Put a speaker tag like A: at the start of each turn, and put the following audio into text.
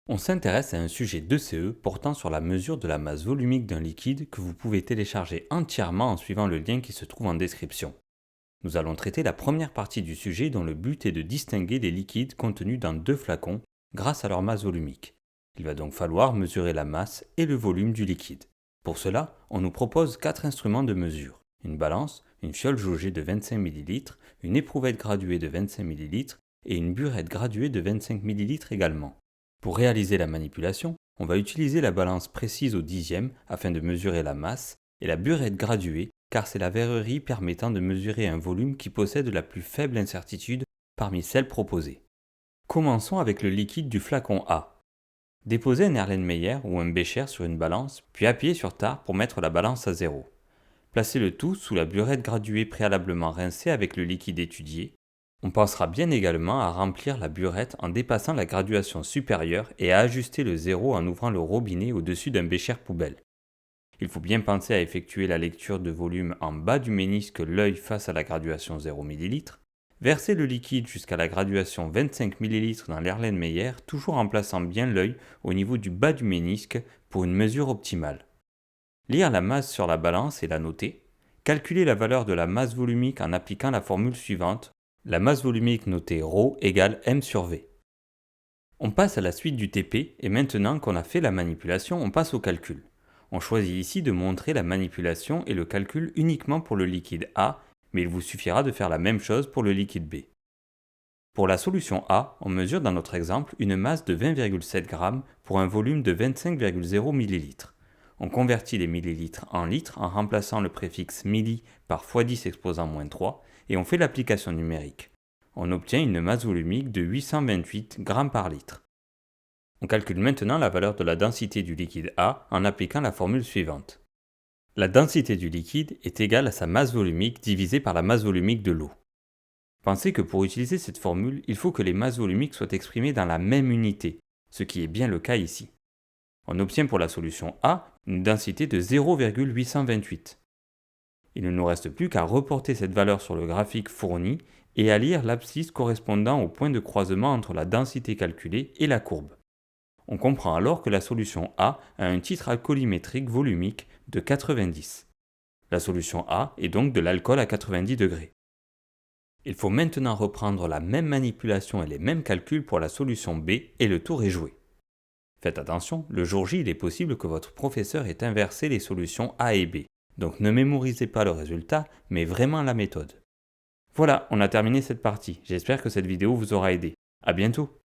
A: On s'intéresse à un sujet d'ECE portant sur la mesure de la masse volumique d'un liquide que vous pouvez télécharger entièrement en suivant le lien qui se trouve en description. Nous allons traiter la première partie du sujet dont le but est de distinguer les liquides contenus dans deux flacons grâce à leur masse volumique. Il va donc falloir mesurer la masse et le volume du liquide. Pour cela, on nous propose 4 instruments de mesure: une balance, une fiole jaugée de 25 ml, une éprouvette graduée de 25 ml et une burette graduée de 25 ml également. Pour réaliser la manipulation, on va utiliser la balance précise au dixième afin de mesurer la masse et la burette graduée car c'est la verrerie permettant de mesurer un volume qui possède la plus faible incertitude parmi celles proposées. Commençons avec le liquide du flacon A. Déposez un Erlenmeyer ou un Becher sur une balance, puis appuyez sur Tar pour mettre la balance à 0. Placez le tout sous la burette graduée préalablement rincée avec le liquide étudié. On pensera bien également à remplir la burette en dépassant la graduation supérieure et à ajuster le zéro en ouvrant le robinet au-dessus d'un bécher poubelle. Il faut bien penser à effectuer la lecture de volume en bas du ménisque l'œil face à la graduation 0 ml. Versez le liquide jusqu'à la graduation 25 ml dans l'Erlenmeyer, toujours en plaçant bien l'œil au niveau du bas du ménisque pour une mesure optimale. Lire la masse sur la balance et la noter. Calculer la valeur de la masse volumique en appliquant la formule suivante: la masse volumique notée ρ égale m sur v. On passe à la suite du TP et maintenant qu'on a fait la manipulation, on passe au calcul. On choisit ici de montrer la manipulation et le calcul uniquement pour le liquide A, mais il vous suffira de faire la même chose pour le liquide B. Pour la solution A, on mesure dans notre exemple une masse de 20,7 g pour un volume de 25,0 ml. On convertit les millilitres en litres en remplaçant le préfixe milli par x10 exposant -3 et on fait l'application numérique. On obtient une masse volumique de 828 g par litre. On calcule maintenant la valeur de la densité du liquide A en appliquant la formule suivante. La densité du liquide est égale à sa masse volumique divisée par la masse volumique de l'eau. Pensez que pour utiliser cette formule, il faut que les masses volumiques soient exprimées dans la même unité, ce qui est bien le cas ici. On obtient pour la solution A une densité de 0,828. Il ne nous reste plus qu'à reporter cette valeur sur le graphique fourni et à lire l'abscisse correspondant au point de croisement entre la densité calculée et la courbe. On comprend alors que la solution A a un titre alcoolimétrique volumique de 90. La solution A est donc de l'alcool à 90 degrés. Il faut maintenant reprendre la même manipulation et les mêmes calculs pour la solution B et le tour est joué. Faites attention, le jour J, il est possible que votre professeur ait inversé les solutions A et B. Donc ne mémorisez pas le résultat, mais vraiment la méthode. Voilà, on a terminé cette partie. J'espère que cette vidéo vous aura aidé. À bientôt!